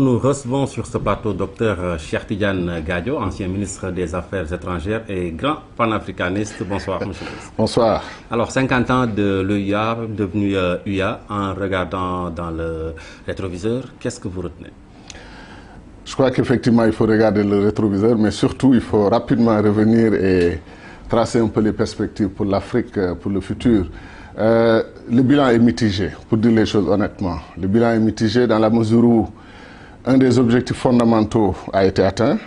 Nous recevons sur ce plateau Dr Cheikh Tidiane Gadio, ancien ministre des Affaires étrangères et grand panafricaniste. Bonsoir, monsieur le ministre. Bonsoir. Alors, 50 ans de l'UIA, devenu UIA, en regardant dans le rétroviseur, qu'est-ce que vous retenez? Je crois qu'effectivement, il faut regarder le rétroviseur, mais surtout, il faut rapidement revenir et tracer un peu les perspectives pour l'Afrique, pour le futur. Le bilan est mitigé, pour dire les choses honnêtement. Le bilan est mitigé dans la mesure où un des objectifs fondamentaux a été atteint,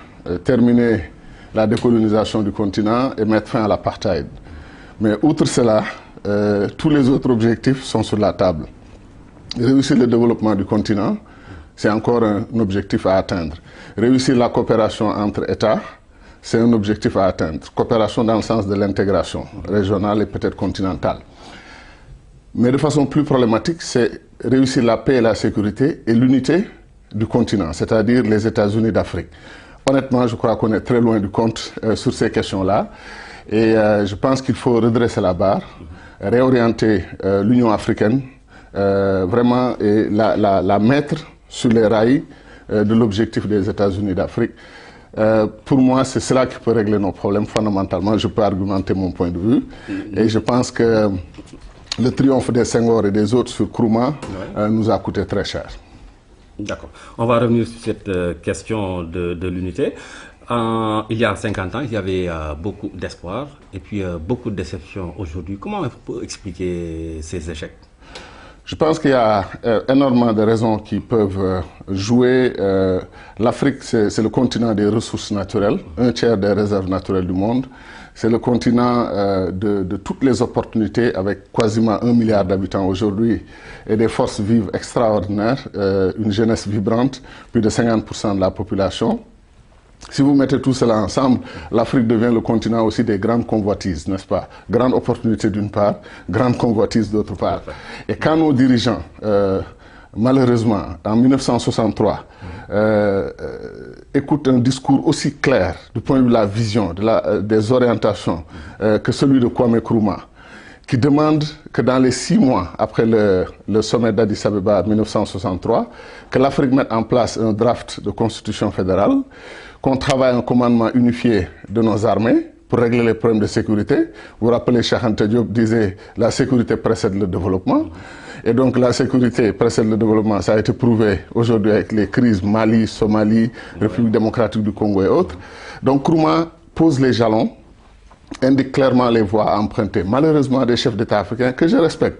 terminer la décolonisation du continent et mettre fin à l'apartheid. Mais outre cela, tous les autres objectifs sont sur la table. Réussir le développement du continent, c'est encore un objectif à atteindre. Réussir la coopération entre États, c'est un objectif à atteindre. Coopération dans le sens de l'intégration régionale et peut-être continentale. Mais de façon plus problématique, c'est réussir la paix et la sécurité et l'unité du continent, c'est-à-dire les États-Unis d'Afrique. Honnêtement, je crois qu'on est très loin du compte sur ces questions-là. Et je pense qu'il faut redresser la barre, réorienter l'Union africaine, vraiment et la mettre sur les rails de l'objectif des États-Unis d'Afrique. Pour moi, c'est cela qui peut régler nos problèmes fondamentalement. Je peux argumenter mon point de vue. Et je pense que le triomphe des Senghor et des autres sur Nkrumah nous a coûté très cher. D'accord. On va revenir sur cette question de l'unité. Il y a 50 ans, il y avait beaucoup d'espoir et puis beaucoup de déceptions aujourd'hui. Comment on peut expliquer ces échecs? Je pense qu'il y a énormément de raisons qui peuvent jouer. L'Afrique, c'est le continent des ressources naturelles, un tiers des réserves naturelles du monde. C'est le continent de toutes les opportunités avec quasiment 1 milliard d'habitants aujourd'hui et des forces vives extraordinaires, une jeunesse vibrante, plus de 50% de la population. Si vous mettez tout cela ensemble, l'Afrique devient le continent aussi des grandes convoitises, n'est-ce pas? Grandes opportunités d'une part, grandes convoitises d'autre part. Et quand nos dirigeants, malheureusement, en 1963, écoutent un discours aussi clair du point de vue de la vision, des orientations, que celui de Kwame Nkrumah, qui demande que dans les 6 mois après le sommet d'Addis Abeba 1963, que l'Afrique mette en place un draft de constitution fédérale, qu'on travaille un commandement unifié de nos armées pour régler les problèmes de sécurité. Vous vous rappelez, Cheikh Anta Diop disait « la sécurité précède le développement ». Et donc la sécurité précède le développement, ça a été prouvé aujourd'hui avec les crises Mali, Somalie, République démocratique du Congo et autres. Donc Nkrumah pose les jalons, indique clairement les voies à emprunter. Malheureusement, des chefs d'État africains que je respecte.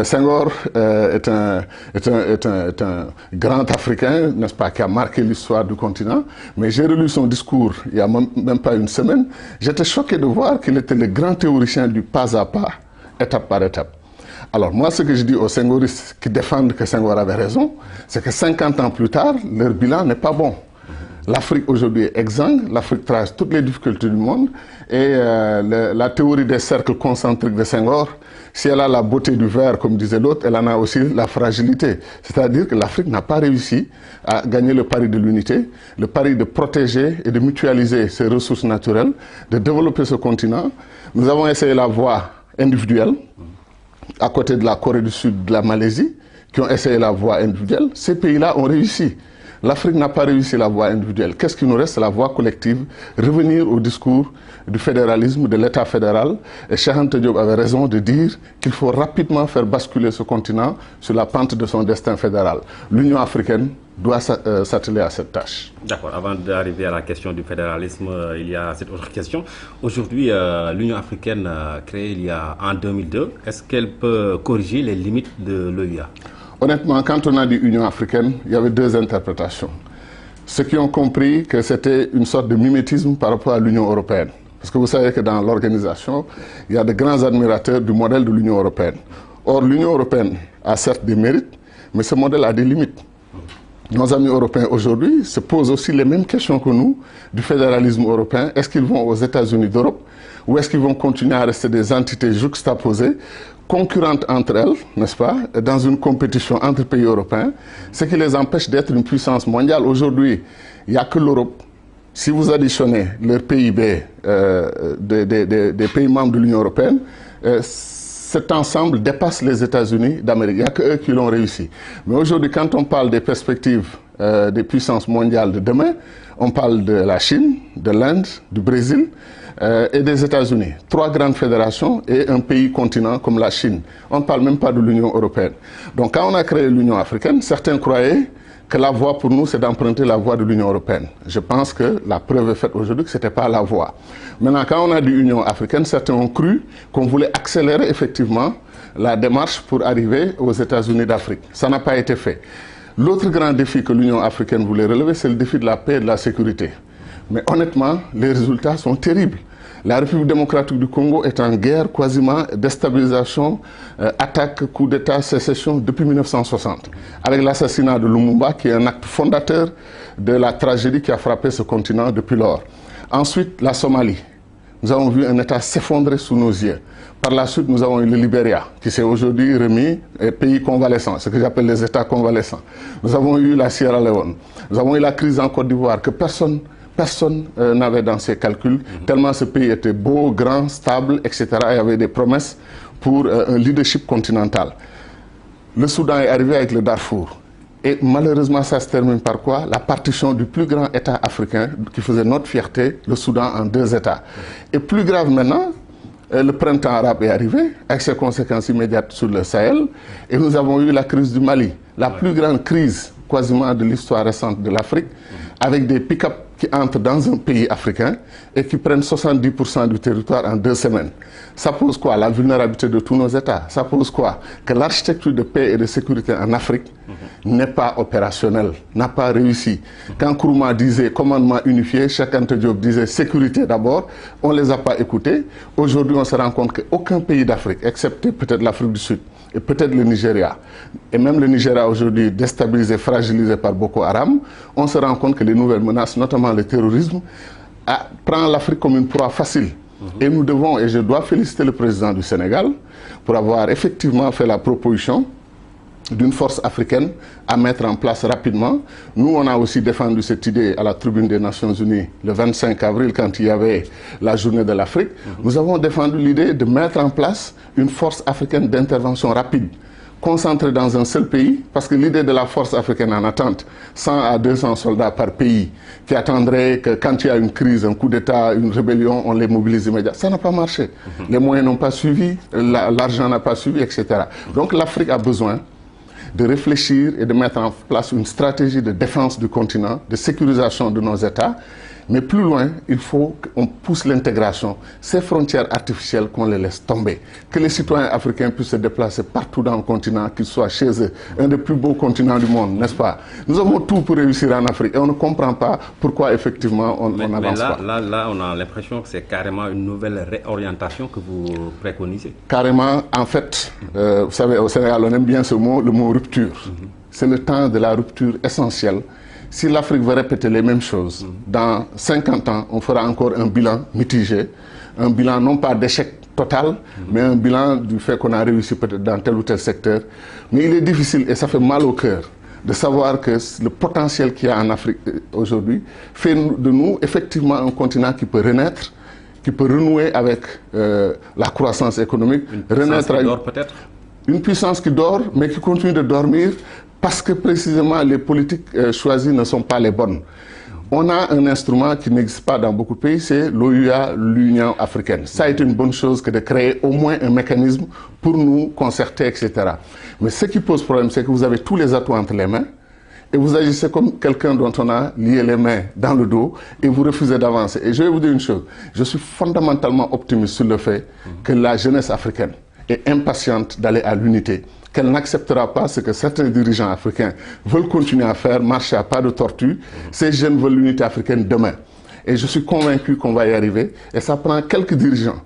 Senghor est un grand Africain, n'est-ce pas, qui a marqué l'histoire du continent. Mais j'ai relu son discours il n'y a même pas une semaine. J'étais choqué de voir qu'il était le grand théoricien du pas à pas, étape par étape. Alors moi, ce que je dis aux Senghoristes qui défendent que Senghor avait raison, c'est que 50 ans plus tard, leur bilan n'est pas bon. L'Afrique aujourd'hui est exsangue, l'Afrique traverse toutes les difficultés du monde et la théorie des cercles concentriques de Senghor, si elle a la beauté du verre, comme disait l'autre, elle en a aussi la fragilité. C'est-à-dire que l'Afrique n'a pas réussi à gagner le pari de l'unité, le pari de protéger et de mutualiser ses ressources naturelles, de développer ce continent. Nous avons essayé la voie individuelle, à côté de la Corée du Sud, de la Malaisie, qui ont essayé la voie individuelle. Ces pays-là ont réussi. L'Afrique n'a pas réussi la voie individuelle. Qu'est-ce qui nous reste? C'est la voie collective. Revenir au discours du fédéralisme, de l'État fédéral. Et Cheikh Anta Diop avait raison de dire qu'il faut rapidement faire basculer ce continent sur la pente de son destin fédéral. L'Union africaine doit s'atteler à cette tâche. D'accord. Avant d'arriver à la question du fédéralisme, il y a cette autre question. Aujourd'hui, l'Union africaine créée en 2002, est-ce qu'elle peut corriger les limites de l'OUA? Honnêtement, quand on a dit Union africaine, il y avait 2 interprétations. Ceux qui ont compris que c'était une sorte de mimétisme par rapport à l'Union européenne. Parce que vous savez que dans l'organisation, il y a de grands admirateurs du modèle de l'Union européenne. Or, l'Union européenne a certes des mérites, mais ce modèle a des limites. Nos amis européens aujourd'hui se posent aussi les mêmes questions que nous du fédéralisme européen. Est-ce qu'ils vont aux États-Unis d'Europe ou est-ce qu'ils vont continuer à rester des entités juxtaposées, concurrentes entre elles, n'est-ce pas, dans une compétition entre pays européens, ce qui les empêche d'être une puissance mondiale. Aujourd'hui, il n'y a que l'Europe. Si vous additionnez leur PIB des pays membres de l'Union européenne, cet ensemble dépasse les États-Unis d'Amérique. Il n'y a qu'eux qui l'ont réussi. Mais aujourd'hui, quand on parle des perspectives des puissances mondiales de demain, on parle de la Chine, de l'Inde, du Brésil et des États-Unis. 3 grandes fédérations et un pays continent comme la Chine. On ne parle même pas de l'Union européenne. Donc quand on a créé l'Union africaine, certains croyaient que la voie pour nous, c'est d'emprunter la voie de l'Union européenne. Je pense que la preuve est faite aujourd'hui que ce n'était pas la voie. Maintenant, quand on a dit Union africaine, certains ont cru qu'on voulait accélérer effectivement la démarche pour arriver aux États-Unis d'Afrique. Ça n'a pas été fait. L'autre grand défi que l'Union africaine voulait relever, c'est le défi de la paix et de la sécurité. Mais honnêtement, les résultats sont terribles. La République démocratique du Congo est en guerre quasiment déstabilisation, attaque, coup d'État, sécession depuis 1960. Avec l'assassinat de Lumumba, qui est un acte fondateur de la tragédie qui a frappé ce continent depuis lors. Ensuite, la Somalie. Nous avons vu un État s'effondrer sous nos yeux. Par la suite, nous avons eu le Libéria, qui s'est aujourd'hui remis pays convalescent, ce que j'appelle les États convalescents. Nous avons eu la Sierra Leone. Nous avons eu la crise en Côte d'Ivoire, que personne n'avait dans ses calculs, tellement ce pays était beau, grand, stable, etc. Il y avait des promesses pour un leadership continental. Le Soudan est arrivé avec le Darfour. Et malheureusement, ça se termine par quoi? La partition du plus grand État africain qui faisait notre fierté, le Soudan, en 2 États. Et plus grave maintenant, le printemps arabe est arrivé, avec ses conséquences immédiates sur le Sahel. Et nous avons eu la crise du Mali, la plus grande crise quasiment de l'histoire récente de l'Afrique, avec des pick-up qui entrent dans un pays africain et qui prennent 70% du territoire en 2 semaines. Ça pose quoi? La vulnérabilité de tous nos États. Ça pose quoi? Que l'architecture de paix et de sécurité en Afrique n'est pas opérationnelle, n'a pas réussi. Quand Nkrumah disait commandement unifié, Cheikh Anta Diop disait sécurité d'abord, on ne les a pas écoutés. Aujourd'hui, on se rend compte qu'aucun pays d'Afrique, excepté peut-être l'Afrique du Sud, et peut-être le Nigeria, et même le Nigeria aujourd'hui déstabilisé, fragilisé par Boko Haram, on se rend compte que les nouvelles menaces, notamment le terrorisme, prend l'Afrique comme une proie facile. Et nous devons, et je dois féliciter le président du Sénégal pour avoir effectivement fait la proposition d'une force africaine à mettre en place rapidement. Nous, on a aussi défendu cette idée à la tribune des Nations Unies le 25 avril quand il y avait la journée de l'Afrique. Nous avons défendu l'idée de mettre en place une force africaine d'intervention rapide, concentrée dans un seul pays, parce que l'idée de la force africaine en attente, 100 à 200 soldats par pays, qui attendraient que quand il y a une crise, un coup d'État, une rébellion, on les mobilise immédiatement. Ça n'a pas marché. Les moyens n'ont pas suivi, l'argent n'a pas suivi, etc. Donc l'Afrique a besoin de réfléchir et de mettre en place une stratégie de défense du continent, de sécurisation de nos États. Mais plus loin, il faut qu'on pousse l'intégration, ces frontières artificielles, qu'on les laisse tomber. Que les citoyens africains puissent se déplacer partout dans le continent, qu'ils soient chez eux, un des plus beaux continents du monde, n'est-ce pas? Nous avons tout pour réussir en Afrique et on ne comprend pas pourquoi effectivement on n'avance pas. Là, on a l'impression que c'est carrément une nouvelle réorientation que vous préconisez. Carrément, en fait, vous savez, au Sénégal, on aime bien ce mot, le mot rupture. C'est le temps de la rupture essentielle. Si l'Afrique veut répéter les mêmes choses, dans 50 ans, on fera encore un bilan mitigé, un bilan non pas d'échec total, mais un bilan du fait qu'on a réussi peut-être dans tel ou tel secteur. Mais il est difficile, et ça fait mal au cœur, de savoir que le potentiel qu'il y a en Afrique aujourd'hui fait de nous effectivement un continent qui peut renaître, qui peut renouer avec la croissance économique. Une puissance qui dort peut-être? Une puissance qui dort, mais qui continue de dormir, parce que précisément les politiques choisies ne sont pas les bonnes. On a un instrument qui n'existe pas dans beaucoup de pays, c'est l'OUA, l'Union africaine. Ça a été une bonne chose que de créer au moins un mécanisme pour nous concerter, etc. Mais ce qui pose problème, c'est que vous avez tous les atouts entre les mains et vous agissez comme quelqu'un dont on a lié les mains dans le dos et vous refusez d'avancer. Et je vais vous dire une chose, je suis fondamentalement optimiste sur le fait que la jeunesse africaine est impatiente d'aller à l'unité, qu'elle n'acceptera pas ce que certains dirigeants africains veulent continuer à faire, marcher à pas de tortue. Ces jeunes veulent l'unité africaine demain. Et je suis convaincu qu'on va y arriver. Et ça prend quelques dirigeants,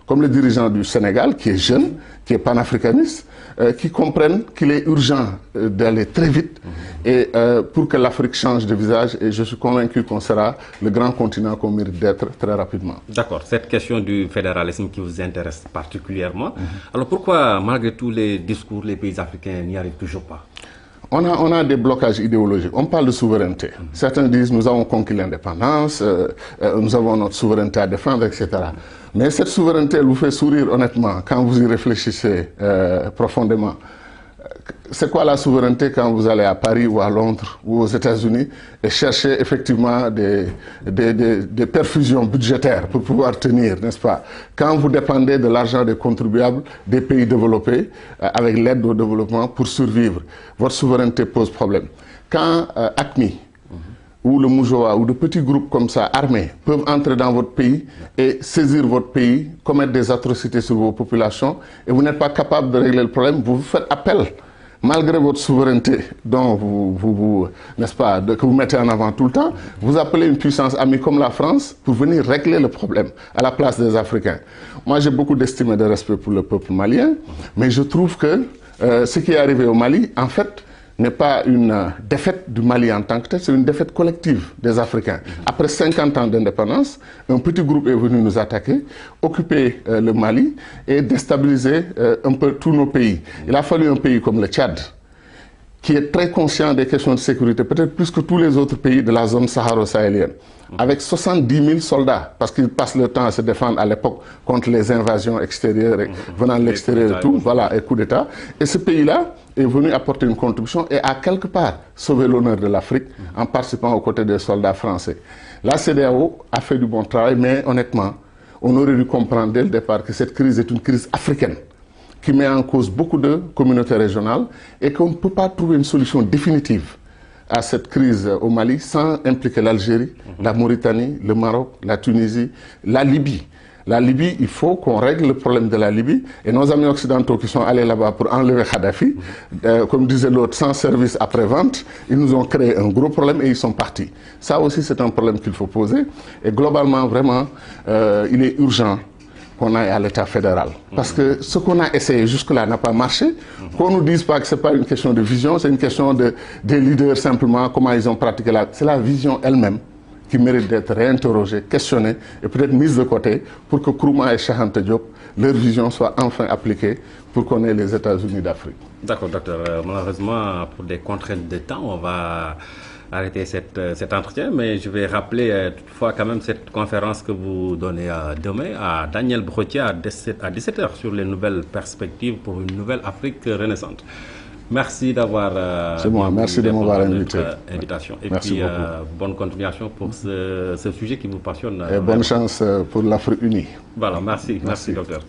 comme le dirigeant du Sénégal, qui est jeune, qui est panafricaniste, qui comprennent qu'il est urgent d'aller très vite et pour que l'Afrique change de visage. Et je suis convaincu qu'on sera le grand continent qu'on mérite d'être très rapidement. D'accord. Cette question du fédéralisme qui vous intéresse particulièrement. Alors pourquoi, malgré tous les discours, les pays africains n'y arrivent toujours pas? on a des blocages idéologiques. On parle de souveraineté. Certains disent nous avons conquis l'indépendance, nous avons notre souveraineté à défendre, etc. Mais cette souveraineté, elle vous fait sourire honnêtement quand vous y réfléchissez profondément. C'est quoi la souveraineté quand vous allez à Paris ou à Londres ou aux États-Unis et chercher effectivement des perfusions budgétaires pour pouvoir tenir, n'est-ce pas? Quand vous dépendez de l'argent des contribuables des pays développés avec l'aide au développement pour survivre, votre souveraineté pose problème. Quand ACMI ou le Moujoa ou de petits groupes comme ça, armés, peuvent entrer dans votre pays et saisir votre pays, commettre des atrocités sur vos populations, et vous n'êtes pas capable de régler le problème, vous faites appel, malgré votre souveraineté, dont n'est-ce pas, que vous mettez en avant tout le temps, vous appelez une puissance amie comme la France pour venir régler le problème à la place des Africains. Moi, j'ai beaucoup d'estime et de respect pour le peuple malien, mais je trouve que ce qui est arrivé au Mali, en fait, n'est pas une défaite du Mali en tant que tel, c'est une défaite collective des Africains. Après 50 ans d'indépendance, un petit groupe est venu nous attaquer, occuper le Mali et déstabiliser un peu tous nos pays. Il a fallu un pays comme le Tchad, qui est très conscient des questions de sécurité, peut-être plus que tous les autres pays de la zone saharo-sahélienne, avec 70 000 soldats, parce qu'ils passent le temps à se défendre à l'époque contre les invasions extérieures, venant de l'extérieur et tout, voilà, et coup d'État. Et ce pays-là est venu apporter une contribution et a quelque part sauvé l'honneur de l'Afrique en participant aux côtés des soldats français. La CEDEAO a fait du bon travail, mais honnêtement, on aurait dû comprendre dès le départ que cette crise est une crise africaine, qui met en cause beaucoup de communautés régionales et qu'on ne peut pas trouver une solution définitive à cette crise au Mali sans impliquer l'Algérie, la Mauritanie, le Maroc, la Tunisie, la Libye. La Libye, il faut qu'on règle le problème de la Libye. Et nos amis occidentaux qui sont allés là-bas pour enlever Kadhafi, comme disait l'autre, sans service après-vente, ils nous ont créé un gros problème et ils sont partis. Ça aussi, c'est un problème qu'il faut poser. Et globalement, vraiment, il est urgent qu'on aille à l'État fédéral. Parce que ce qu'on a essayé jusque-là n'a pas marché. Qu'on ne nous dise pas que ce n'est pas une question de vision, c'est une question des leaders simplement, comment ils ont pratiqué c'est la vision elle-même qui mérite d'être réinterrogée, questionnée et peut-être mise de côté pour que Nkrumah et Cheikh Anta Diop, leur vision soit enfin appliquée pour qu'on ait les États-Unis d'Afrique. D'accord, docteur. Malheureusement, pour des contraintes de temps, on va arrêter cet entretien, mais je vais rappeler toutefois quand même cette conférence que vous donnez demain à Daniel Brottier à 17h sur les nouvelles perspectives pour une nouvelle Afrique renaissante. Merci d'avoir c'est moi, merci de m'avoir invité. Invitation. Et merci puis beaucoup. Bonne continuation pour ce sujet qui vous passionne. Et bonne chance pour l'Afrique unie. Voilà, merci docteur.